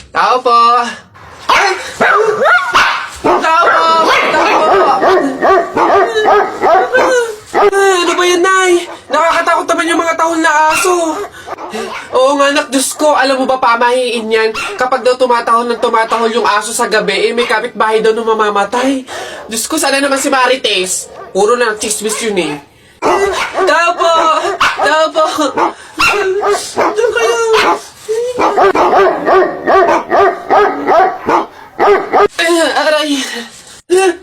Tao po! Ay! Tao po! Tao po! Ano ba yan, Nay? Nakakatakot naman yung mga tahol na aso. Oo nga, anak, Diyos ko. Alam mo ba, pamahiin yan? Kapag daw tumatahol yung aso sa gabi, may kapitbahay daw na mamamatay. Diyos ko, sana naman si Marites. Puro na chismis yun eh. Tao po! Tao po! Diyan kayo! Aray!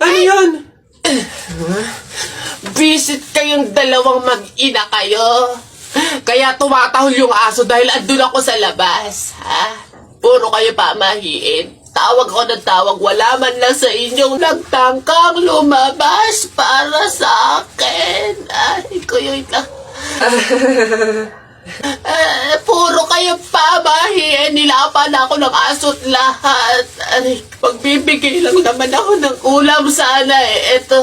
Ano yun? Visit kayong dalawang mag-ina kayo. Kaya tumatahol yung aso dahil andun ako sa labas. Ha? Puro kayo pamahiin. Tawag ako ng tawag. Wala man lang sa inyong nagtangkang lumabas para sa akin. Ay, kuya lang. Puro kayo pamahiin. Nilapan ako ng aso't lahat. Aray, pagbibigay lang naman ako ng ulam sana eh. Ito,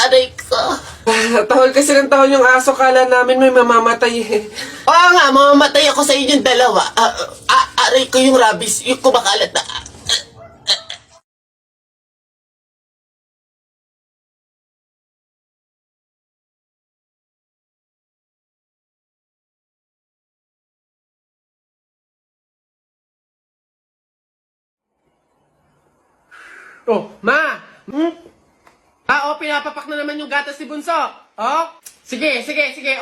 aray ko. Tahol kasi ng tahol yung aso. Kala namin may mamamatay eh. Oo nga, mamamatay ako sa inyong dalawa. Aray ko yung rabies, yung kumakalat na. Oh, Ma! Pinapapak na naman yung gatas ni Bunso. Oh? Sige.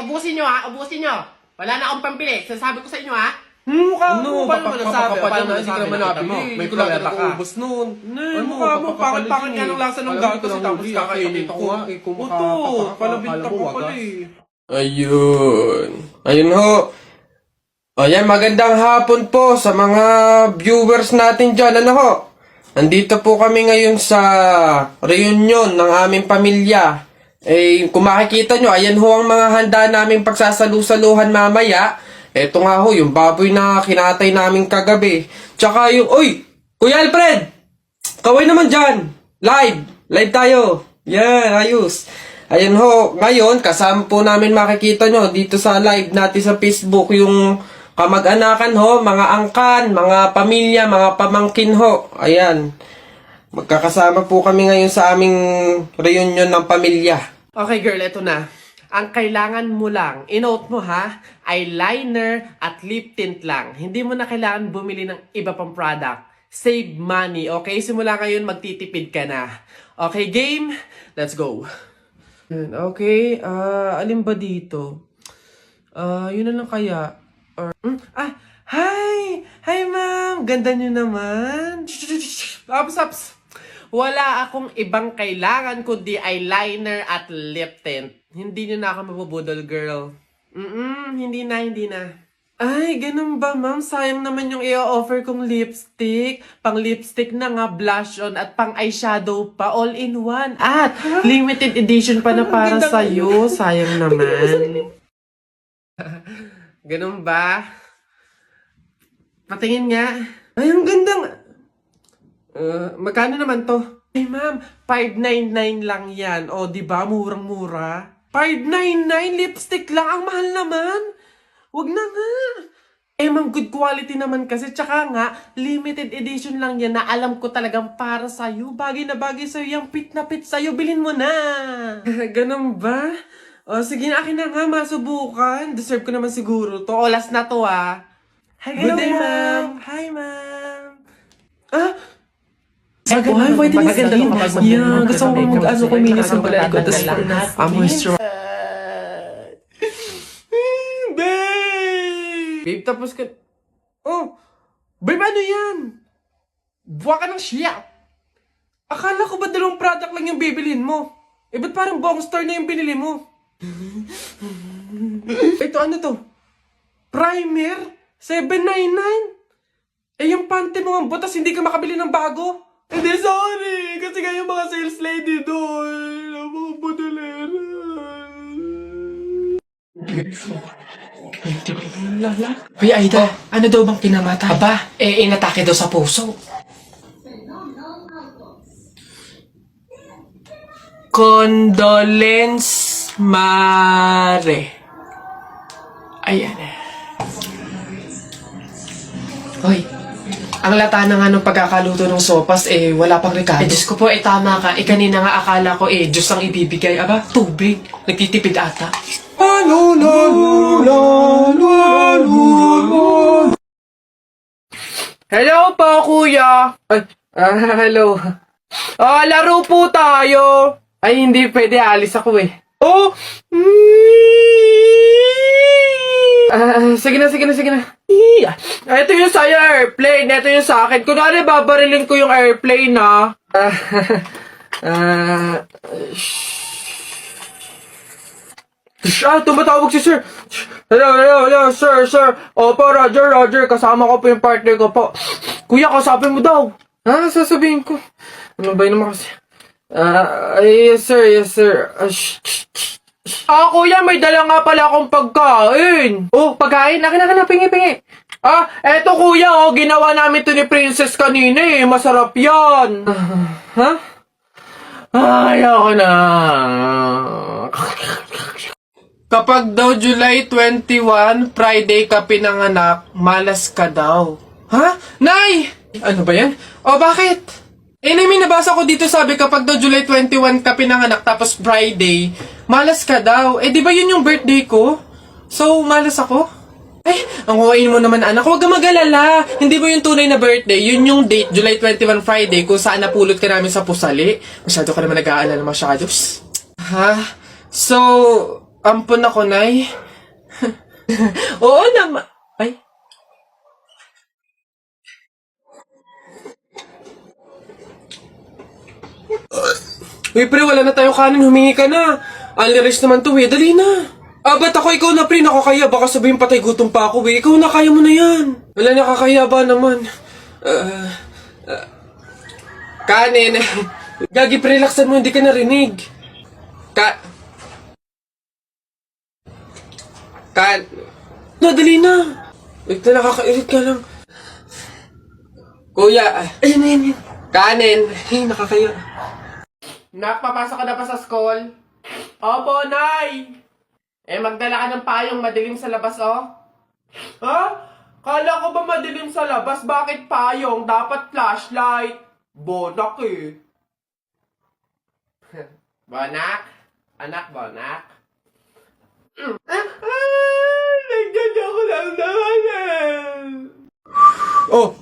Ubusin nyo ha. Ubusin nyo. Wala na akong pambili. Sasabi ko sa inyo ha. Paano mo nasabi? Paano hindi ka naman nabili? May kulata ka. Ubus nun. Mukha mo, pangit nga ng lasa ng gatas. Tapos kakainin ko. Ito, palabinta ko pala eh. Ayun. Ayun ho. Ayan, magandang hapon po sa mga viewers natin dyan. Ano ho? Nandito po kami ngayon sa reunion ng aming pamilya. Eh, kung makikita nyo, ayan ho ang mga handa naming pagsasalu-saluhan mamaya. Eto nga ho, yung baboy na kinatay namin kagabi. Tsaka yung, uy! Kuya Alfred! Kaway naman dyan! Live tayo! Yan, ayos. Ayan ho, ngayon, kasama po namin makikita nyo dito sa live natin sa Facebook yung kamag-anakan ho, mga angkan, mga pamilya, mga pamangkin ho. Ayan. Magkakasama po kami ngayon sa aming reunion ng pamilya. Okay girl, eto na. Ang kailangan mo lang, inote mo ha, eyeliner at lip tint lang. Hindi mo na kailangan bumili ng iba pang product. Save money, okay? Simula ngayon, magtitipid ka na. Okay, game? Let's go. Okay, alin ba dito? Yun na lang kaya. Hi! Hi, ma'am! Ganda nyo naman! Ups! Wala akong ibang kailangan kundi eyeliner at lip tint. Hindi nyo na ako mabubudol, girl. Hindi na. Ay, ganun ba, ma'am? Sayang naman yung i-offer kong lipstick. Pang lipstick na nga, blush on, at pang eyeshadow pa, all in one. At limited edition pa na para sa'yo. Sayang naman. Ganun ba? Patingin nga. Ay, ang gandang... magkano naman to? Ay, ma'am, 599 lang yan. O, diba? Murang-mura. 599? Lipstick lang? Ang mahal naman. Wag na nga. Eh, ma'am, good quality naman kasi. Tsaka nga, limited edition lang yan na alam ko talagang para sa'yo. Bagay na bagay sa'yo. Yung pit na pit sa'yo. Bilhin mo na. Ganun ba? O, sige na, akin na nga, masubukan. Deserve ko naman siguro to. O, last na to, Good day, ma'am. Hi, ma'am. Why didn't you sleep? Yeah, gusto ko kuminis ng balay ko. Tapos, moisturize. Babe, tapos ka... Oh! Babe, ano yan? Buwa ka ng siya. Akala ko ba dalawang product lang yung bibilhin mo? Eh, ba't parang buong store na yung binili mo? Ito, ano to? Primer? 799? Eh, yung panty mo ang butas, hindi ka makabili ng bago? Hindi, sorry! Kasi kayo mga sales lady doon. Mga budalera. Lala? Uy, Aida, ano daw bang kinamatay? Aba, inatake daw sa puso. Condolence, Mare. Ayan. Hoy, Ang lata na nga nung pagkakaluto ng sopas, wala pang rekado. Diyos ko po, tama ka. Kanina nga akala ko, Diyos ang ibibigay. Aba, tubig. Nagtitipid ata. Hello po, kuya. Hello. Laro po tayo. Ay, hindi pwede. Alis ako eh. Oh! Sige na. Ito yung sa'yo airplane. Ito yung sa akin. Kunwari, babarilin ko yung airplane, ha? Tumatawag si sir. Hello, sir. Opo, Roger. Kasama ko po yung partner ko po. Kuya, kausapin mo daw. Sasabihin ko. Ano ba yun naman kasi? Yes, sir. Kuya, may dala nga pala akong pagkain. Oh, pagkain? Akin na, pingi. Eto kuya, ginawa namin to ni Princess kanina eh. Masarap yan. Ayoko na. Kapag daw July 21, Friday ka pinanganak, malas ka daw. Ha? Nay! Ano ba yan? Bakit? May nabasa ko dito sabi kapag daw July 21 ka pinanganak tapos Friday, malas ka daw. Di ba yun yung birthday ko? So, malas ako? Ang kuwain mo naman anak, huwag ka mag-alala. Hindi mo yung tunay na birthday, yun yung date, July 21 Friday, kung saan napulot ka namin sa pusali. Masyado ka naman nag-aalala masyados. So, ampun ako, Nay. Oo naman. Uy, pre, wala na tayong kanin. Humingi ka na. Aliris naman to, Dali na. Ba't ako? Ikaw na, pre. Nakakaya. Baka sabihin patay gutom pa ako, Ikaw na, kaya mo na yan. Wala, nakakaya ba naman? Kanin. Gagi, pre, relaxan mo. Hindi ka narinig. Dali na. Wait na, nakakairit ka lang. Kuya. Ayan. Kanin. Nakakaya. Nak, papasok ka na pa sa school? Opo, Nay! Magdala ka ng payong madilim sa labas, oh. Ha? Kala ko ba madilim sa labas? Bakit payong? Dapat flashlight. Bonak eh. Bonak? Anak, Bonak? Nagdala ko lang naman.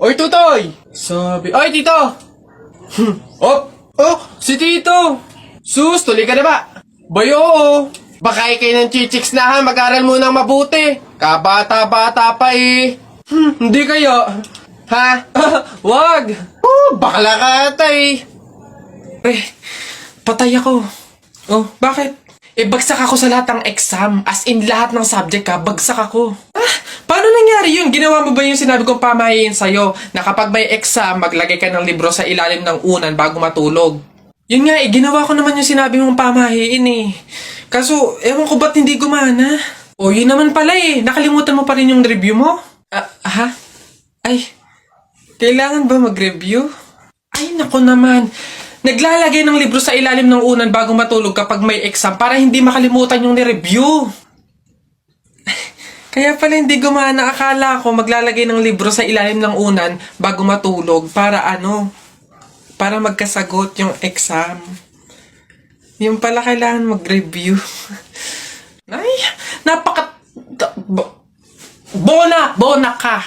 Oy, Tutoy! Oy, Tito! Si Tito! Sus, tuloy ka na ba? Bayo, baka kayo ng chichiks na ha, mag-aral munang mabuti. Kabata-bata pa eh. Hindi kayo. Ha? Wag! Bakla ka ata eh. Patay ako. Bakit? Bagsak ako sa lahat ng exam. As in, lahat ng subject bagsak ako. Paano nangyari yun? Ginawa mo ba yung sinabi kong pamahiin sa'yo na kapag may exam, maglagay ka ng libro sa ilalim ng unan bago matulog? Yun nga ginawa ko naman yung sinabi mong pamahiin Kaso, ewan ko ba't hindi gumana? Yun naman pala nakalimutan mo pa rin yung review mo? Kailangan ba mag-review? Nako naman. Naglalagay ng libro sa ilalim ng unan bago matulog kapag may exam para hindi makalimutan yung ni-review. Kaya pala hindi gumana. Akala ko maglalagay ng libro sa ilalim ng unan bago matulog para para magkasagot yung exam. Yung pala kailangan mag-review. Bonak ka!